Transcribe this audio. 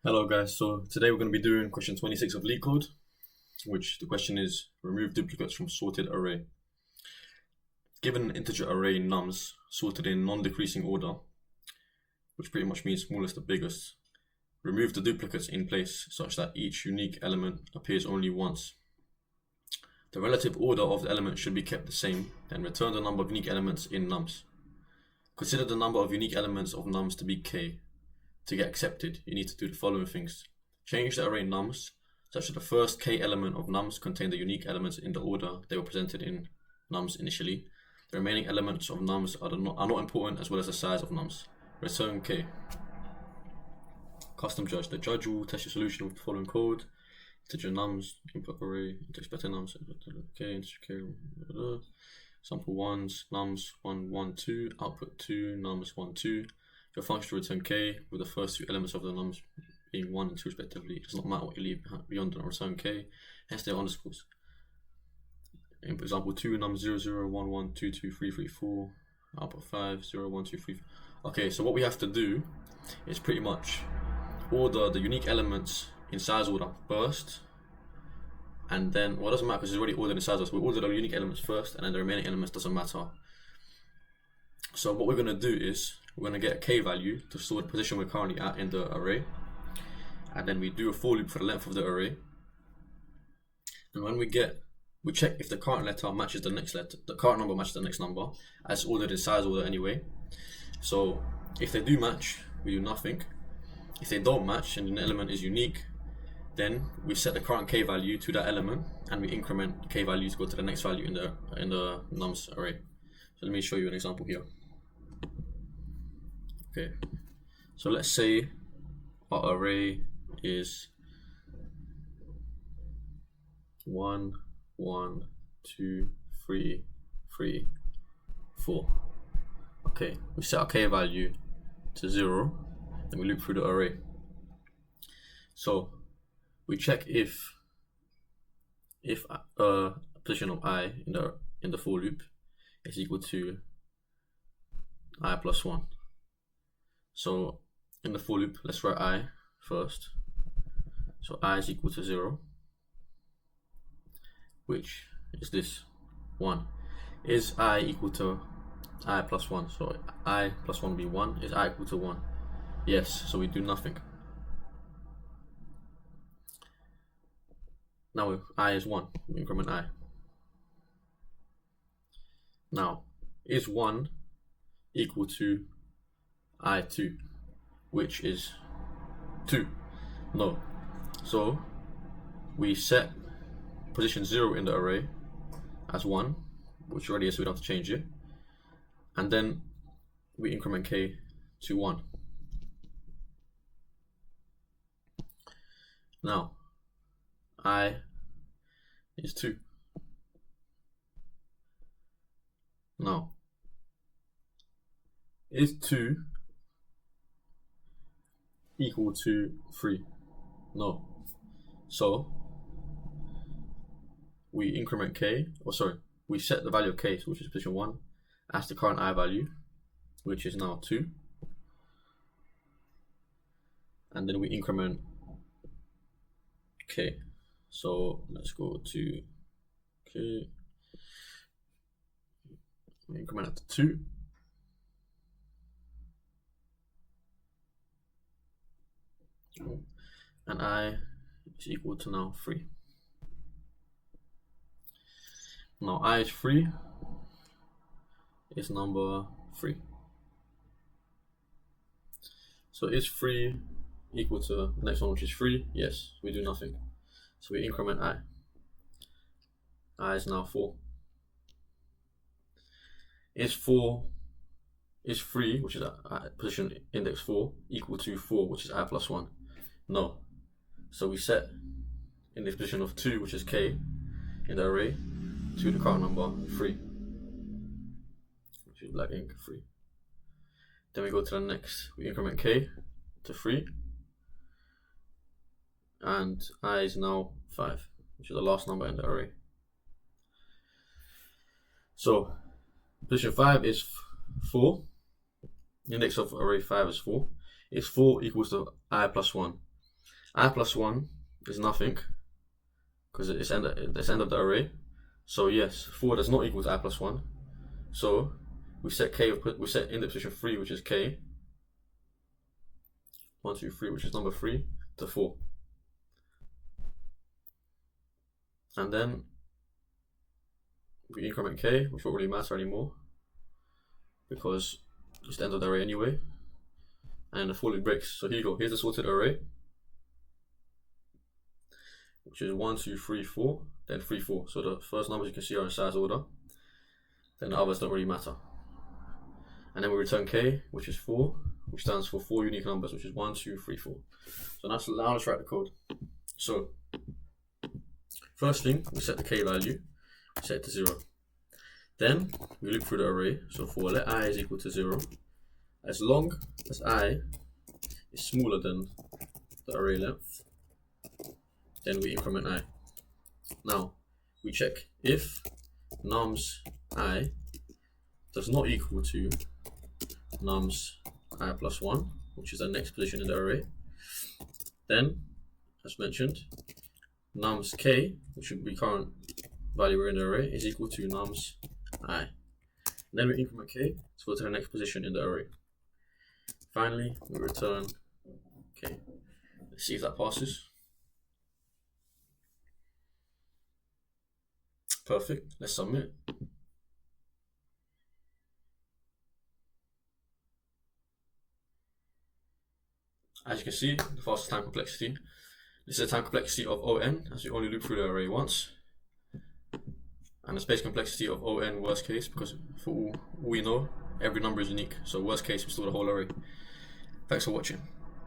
Hello guys, so today we're going to be doing question 26 of LeetCode, which the question is remove duplicates from sorted array. Given an integer array nums sorted in non-decreasing order, which pretty much means smallest to biggest, remove the duplicates in place such that each unique element appears only once. The relative order of the elements should be kept the same, and return the number of unique elements in nums. Consider the number of unique elements of nums to be k. To get accepted, you need to do the following things. Change the array nums such that the first k element of nums contain the unique elements in the order they were presented in nums initially. The remaining elements of nums are not important, as well as the size of nums. Return k. Custom judge. The judge will test your solution with the following code. Integer nums, input array, expected nums, k, integer k, sample ones, nums 1, 1, 2, output 2, nums 1, 2. Your function will return k with the first two elements of the nums being 1 and 2 respectively. It does not matter what you leave beyond and return k, hence they are underscores. In example 2, nums 0, 0, 1, 1, 2, 2, 3, 3, 4, output 5, 0, 1, 2, 3, 4. Okay, so what we have to do is pretty much order the unique elements in size order first, and then, well, it doesn't matter because it's already ordered in size order, so we order the unique elements first, and then the remaining elements doesn't matter. So what we're going to do is we're going to get a k value to store the position we're currently at in the array, and then we do a for loop for the length of the array, and when we check if the current letter matches the next letter, the current number matches the next number, as ordered in size order anyway. So if they do match, we do nothing. If they don't match and an element is unique, then we set the current k value to that element, and we increment k value to go to the next value in the nums array. So let me show you an example here. Okay, so let's say our array is 1, 1, 2, 3, 3, 4. Okay, we set our k value to 0, and we loop through the array. So we check if position of I in the for loop is equal to I plus 1. So in the for loop, let's write I first. So I is equal to 0, which is this 1. Is I equal to I plus 1? So I plus 1 will be 1. Is I equal to 1? Yes, so we do nothing. Now I is 1, we increment I. Now, is 1 equal to I2, which is 2? No. So we set position 0 in the array as 1, which already is, so we don't have to change it. And then we increment k to 1. Now, I is 2. Now, is 2 equal to 3? No. So we increment k, we set the value of k, which is position 1, as the current I value, which is now 2. And then we increment k. So let's go to k. We increment it to 2. And I is equal to now 3. Now I is 3 is number 3. So is 3 equal to the next one, which is 3? Yes, we do nothing. So we increment I. I is now 4. Is 3, which is position index 4, equal to 4, which is I plus 1? No. So we set in this position of 2, which is k, in the array, to the current number 3, which is black ink 3. Then we go to the next, we increment k to 3, and I is now 5, which is the last number in the array. So position 5 is 4, the index of array 5 is 4. Is 4 equals to I plus 1? I plus 1 is nothing because it's end of the array. So yes, 4 does not equal to I plus 1. So we set index position 3, which is k, 1, 2, 3, which is number 3, to 4. And then we increment k, which won't really matter anymore because it's the end of the array anyway. And the for loop breaks. So here you go. Here's the sorted array, which is 1, 2, 3, 4, then 3, 4. So the first numbers you can see are in size order. Then the others don't really matter. And then we return k, which is 4, which stands for 4 unique numbers, which is 1, 2, 3, 4. So now let's write the code. So first thing, we set the k value, set it to 0. Then we loop through the array. So for let I is equal to 0, as long as I is smaller than the array length, then we increment I. Now we check if nums I does not equal to nums I plus 1, which is the next position in the array, then as mentioned, nums k, which would be current value we're in the array, is equal to nums I. And then we increment k to go to the next position in the array. Finally, we return k. Let's see if that passes. Perfect. Let's submit. As you can see, the fastest time complexity. This is the time complexity of on, as we only loop through the array once. And the space complexity of on worst case, because for all we know, every number is unique. So worst case, we store the whole array. Thanks for watching.